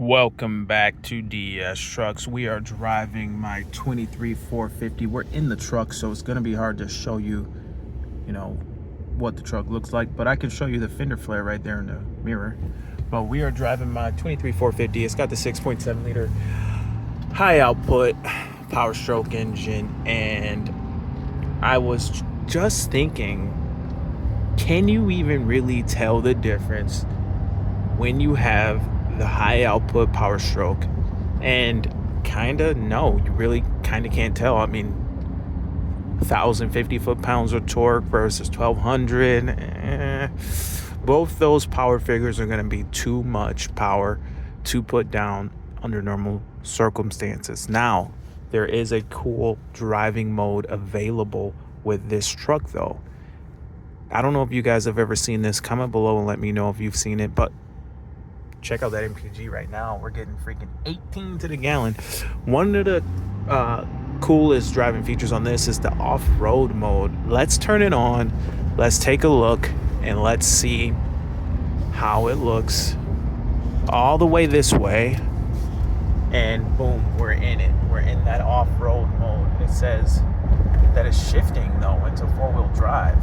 Welcome back to DS Trucks. We are driving my 23 450. We're in the truck, so it's going to be hard to show you, what the truck looks like. But I can show you the fender flare right there in the mirror. But we are driving my 23 450. It's got the 6.7 liter high output Powerstroke engine. And I was just thinking, can you even really tell the difference when you have the high output Powerstroke? And no, you really can't tell. I mean, 1,050 foot-pounds of torque versus 1,200. Both those power figures are going to be too much power to put down under normal circumstances. Now, there is a cool driving mode available with this truck, though. I don't know if you guys have ever seen this. Comment below and let me know if you've seen it, but check out that MPG right now. We're getting freaking 18 to the gallon. One of the coolest driving features on this is the off-road mode. Let's turn it on. Let's take a look and let's see how it looks all the way this way. And boom, we're in it. We're in that off-road mode. It says that it's shifting though into four-wheel drive.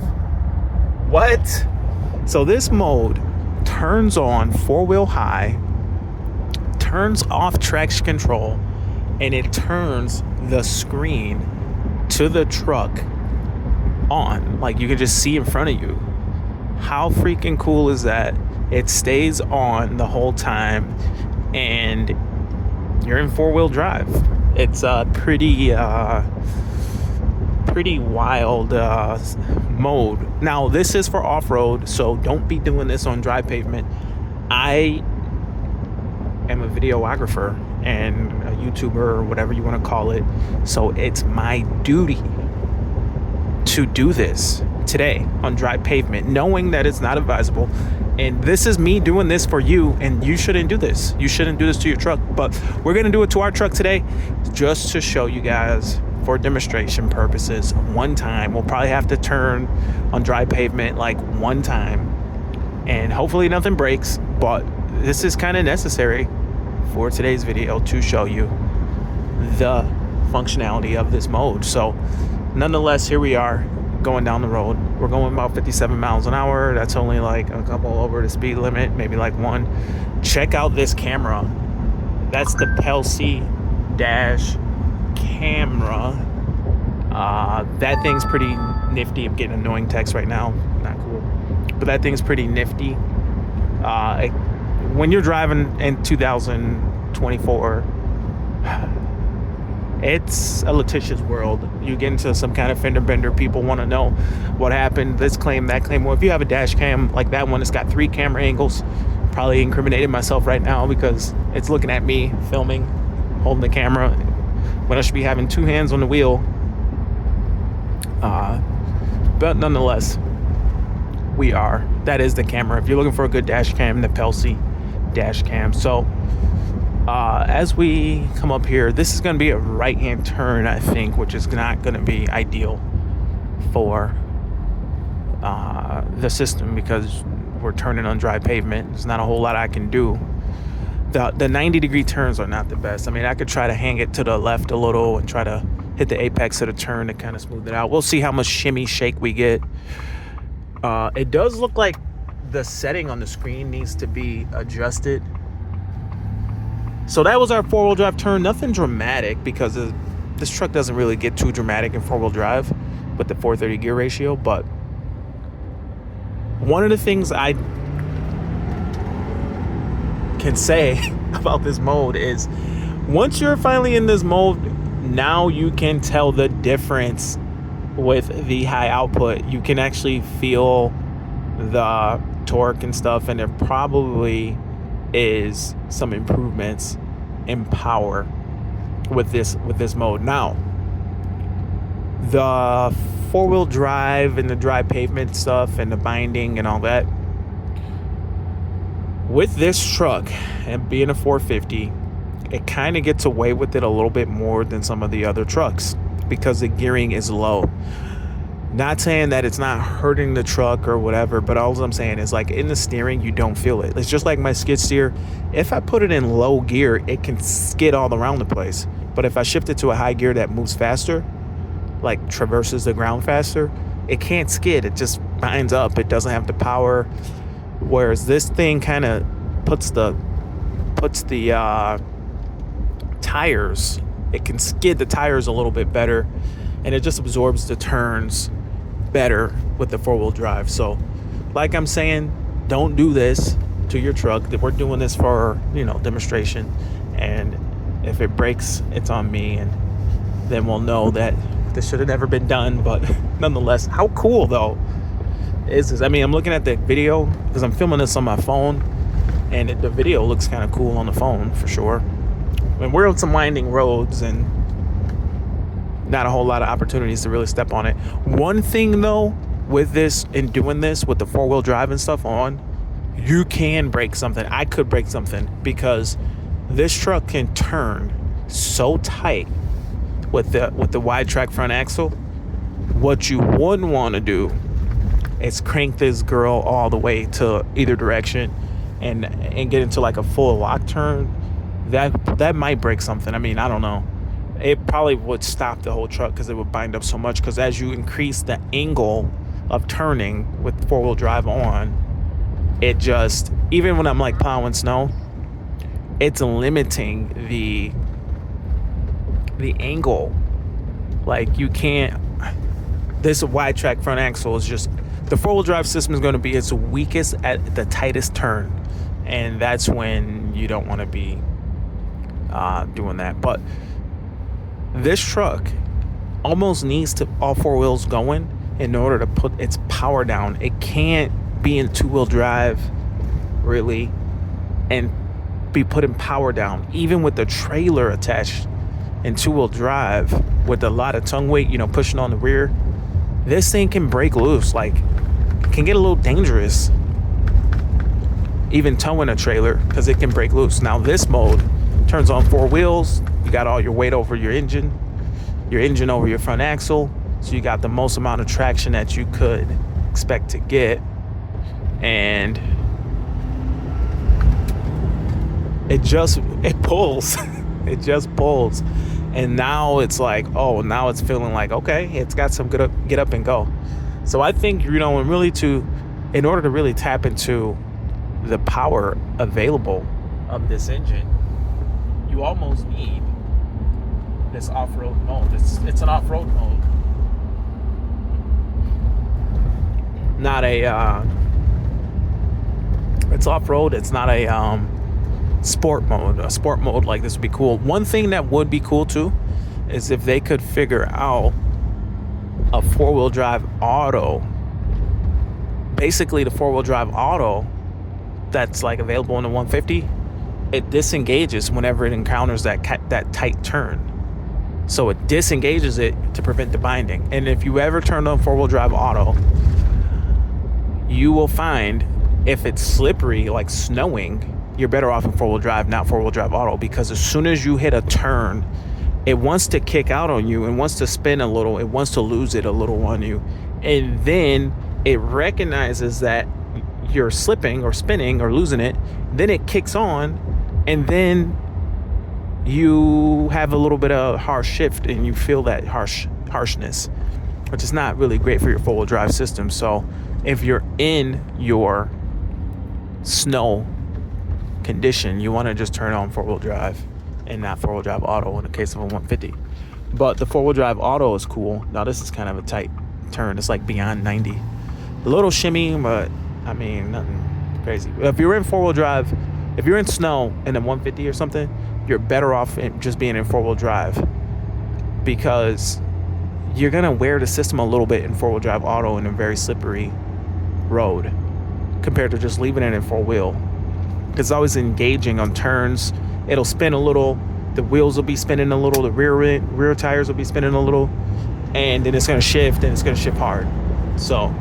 What? So this mode turns on four-wheel high, turns off traction control, and it turns the screen to the truck on. Like, you can just see in front of you. How freaking cool is that? It stays on the whole time, and you're in four-wheel drive. It's a pretty wild mode. Now, this is for off-road, so don't be doing this on dry pavement. I am a videographer and a YouTuber, or whatever you want to call it, so it's my duty to do this today on dry pavement, knowing that it's not advisable. And this is me doing this for you, and you shouldn't do this. You shouldn't do this to your truck, but we're going to do it to our truck today just to show you guys for demonstration purposes. One time, we'll probably have to turn on dry pavement like one time, and hopefully nothing breaks, but this is kind of necessary for today's video to show you the functionality of this mode. So nonetheless, here we are going down the road. We're going about 57 miles an hour. That's only like a couple over the speed limit, maybe like one. Check out this camera. That's the Pelsey dash camera. That thing's pretty nifty. I'm getting annoying text right now. Not cool, but that thing's pretty nifty. When you're driving in 2024, it's a litigious world. You get into some kind of fender bender. People want to know what happened, this claim, that claim. Well, if you have a dash cam like that one, it's got 3 camera angles. Probably incriminating myself right now because it's looking at me filming, holding the camera, when I should be having 2 hands on the wheel. But nonetheless, that is the camera. If you're looking for a good dash cam, the Pelsey dash cam. So as we come up here, this is going to be a right-hand turn, I think, which is not going to be ideal for the system because we're turning on dry pavement. There's not a whole lot I can do. The 90-degree turns are not the best. I mean, I could try to hang it to the left a little and try to hit the apex of the turn to kind of smooth it out. We'll see how much shimmy shake we get. It does look like the setting on the screen needs to be adjusted. So that was our four-wheel drive turn. Nothing dramatic because this truck doesn't really get too dramatic in four-wheel drive with the 430 gear ratio. But one of the things I can say about this mode is once you're finally in this mode, now you can tell the difference with the high output. You can actually feel the torque and stuff, and there probably is some improvements in power with this mode. Now, the four-wheel drive and the dry pavement stuff and the binding and all that, with this truck and being a 450, it kind of gets away with it a little bit more than some of the other trucks because the gearing is low. Not saying that it's not hurting the truck or whatever, but all I'm saying is, like, in the steering, you don't feel it. It's just like my skid steer. If I put it in low gear, it can skid all around the place. But if I shift it to a high gear that moves faster, like traverses the ground faster, it can't skid. It just binds up. It doesn't have the power. Whereas this thing kind of puts the tires, it can skid the tires a little bit better, and it just absorbs the turns better with the four-wheel drive. So like I'm saying, don't do this to your truck. We're doing this for, demonstration, and if it breaks, it's on me, and then we'll know that this should have never been done. But nonetheless, how cool though is this? I mean, I'm looking at the video because I'm filming this on my phone, and the video looks kind of cool on the phone for sure. And we're on some winding roads and not a whole lot of opportunities to really step on it. One thing though, with this and doing this with the four-wheel drive and stuff on, you can break something. I could break something because this truck can turn so tight with the wide track front axle. What you wouldn't want to do is crank this girl all the way to either direction and get into like a full lock turn. That might break something. I mean, I don't know. It probably would stop the whole truck because it would bind up so much, because as you increase the angle of turning with four-wheel drive on, it just, even when I'm like plowing snow, it's limiting the angle. Like, you can't, this wide track front axle is just, the four-wheel drive system is going to be its weakest at the tightest turn, and that's when you don't want to be doing that. But this truck almost needs to all four wheels going in order to put its power down. It can't be in two-wheel drive really and be putting power down, even with the trailer attached in two-wheel drive with a lot of tongue weight, pushing on the rear. This thing can break loose. Like, it can get a little dangerous even towing a trailer, because it can break loose. Now this mode turns on four wheels. You got all your weight over your engine over your front axle, so you got the most amount of traction that you could expect to get, and it pulls. It just pulls. And now it's like, now it's feeling like, okay, it's got some good get up and go. So I think, in order to really tap into the power available of this engine, you almost need this off-road mode. It's an off-road mode, not a it's off-road. It's not a sport mode. A sport mode like this would be cool. One thing that would be cool too is if they could figure out a four-wheel drive auto. Basically, the four-wheel drive auto that's like available in the 150, it disengages whenever it encounters that tight turn. So it disengages it to prevent the binding. And if you ever turn on four-wheel drive auto, you will find if it's slippery, like snowing, you're better off in four-wheel drive, not four-wheel drive auto, because as soon as you hit a turn, it wants to kick out on you and wants to spin a little. It wants to lose it a little on you. And then it recognizes that you're slipping or spinning or losing it. Then it kicks on, and then you have a little bit of harsh shift, and you feel that harshness, which is not really great for your four-wheel drive system. So if you're in your snow condition, you want to just turn on four-wheel drive and not four-wheel drive auto in the case of a 150. But the four-wheel drive auto is cool. Now this is kind of a tight turn. It's like beyond 90. A little shimmy, but I mean, nothing crazy. If you're in four-wheel drive, if you're in snow in a 150 or something, you're better off just being in four-wheel drive, because you're going to wear the system a little bit in four-wheel drive auto in a very slippery road compared to just leaving it in four-wheel. It's always engaging on turns. It'll spin a little. The wheels will be spinning a little. The rear tires will be spinning a little. And then it's going to shift, and it's going to shift hard. So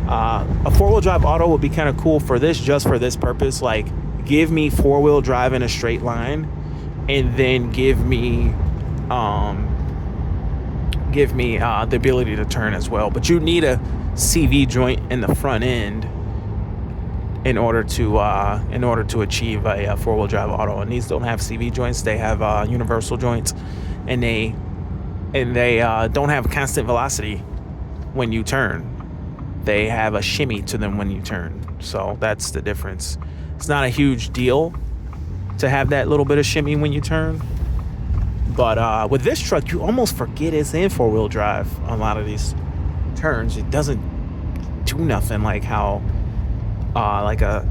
a four-wheel drive auto would be kind of cool for this, just for this purpose. Like, give me four-wheel drive in a straight line, and then give me give me the ability to turn as well. But you need a CV joint in the front end in order to achieve a four-wheel drive auto. And these don't have CV joints; they have universal joints, and they don't have constant velocity when you turn. They have a shimmy to them when you turn. So that's the difference. It's not a huge deal to have that little bit of shimmy when you turn. But with this truck, you almost forget it's in four-wheel drive on a lot of these turns. It doesn't do nothing like how like a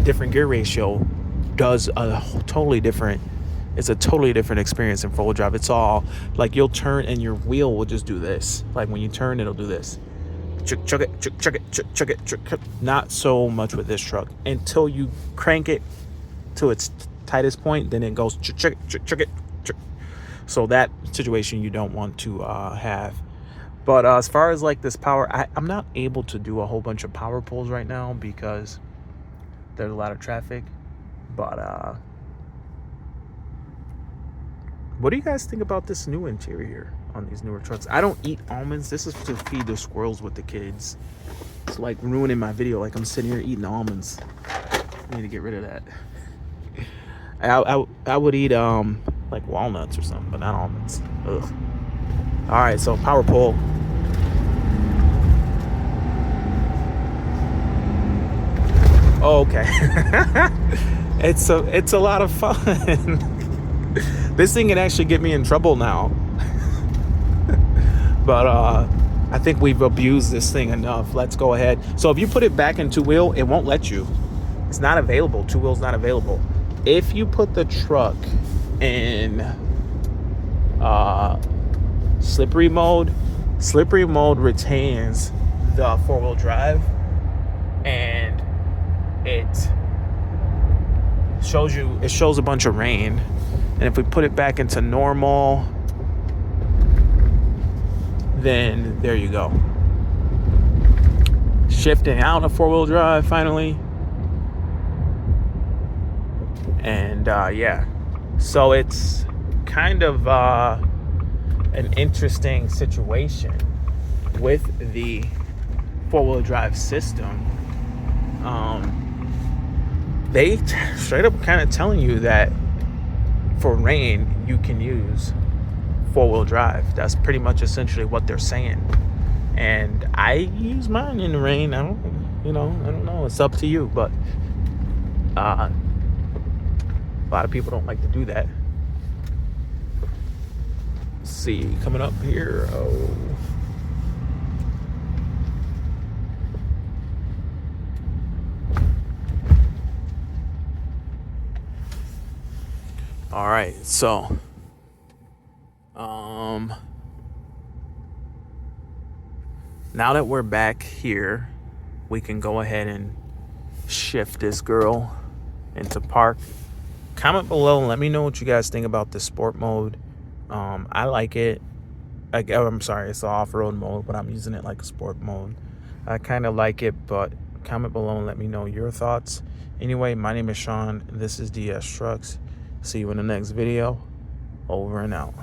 different gear ratio does it's a totally different experience in four-wheel drive. It's all like you'll turn and your wheel will just do this. Like when you turn, it'll do this. Chuck it. Not so much with this truck until you crank it to its tightest point, then it goes chuck it. So that situation you don't want to have. But as far as like this power, I'm not able to do a whole bunch of power pulls right now because there's a lot of traffic. But what do you guys think about this new interior here on these newer trucks? I don't eat almonds. This is to feed the squirrels with the kids. It's like ruining my video. Like I'm sitting here eating almonds. I need to get rid of that. I would eat like walnuts or something, but not almonds. Ugh. All right, so power pull. Oh, okay. It's a lot of fun. This thing can actually get me in trouble now. But I think we've abused this thing enough. Let's go ahead. So if you put it back in two wheel, it won't let you. It's not available. Two wheels not available. If you put the truck in slippery mode retains the four-wheel drive, and it shows a bunch of rain. And if we put it back into normal, then there you go. Shifting out of four-wheel drive finally. And yeah, so it's kind of an interesting situation with the four-wheel drive system. They straight up kind of telling you that for rain you can use four-wheel drive. That's pretty much essentially what they're saying. And I use mine in the rain. I don't know. It's up to you, but a lot of people don't like to do that. Let's see, coming up here. Oh. All right, so now that we're back here, we can go ahead and shift this girl into park. Comment below and let me know what you guys think about the sport mode. I like it. I'm sorry, it's the off-road mode, but I'm using it like a sport mode. I kind of like it, but comment below and let me know your thoughts. Anyway, my name is Sean. This is DS Trucks. See you in the next video. Over and out.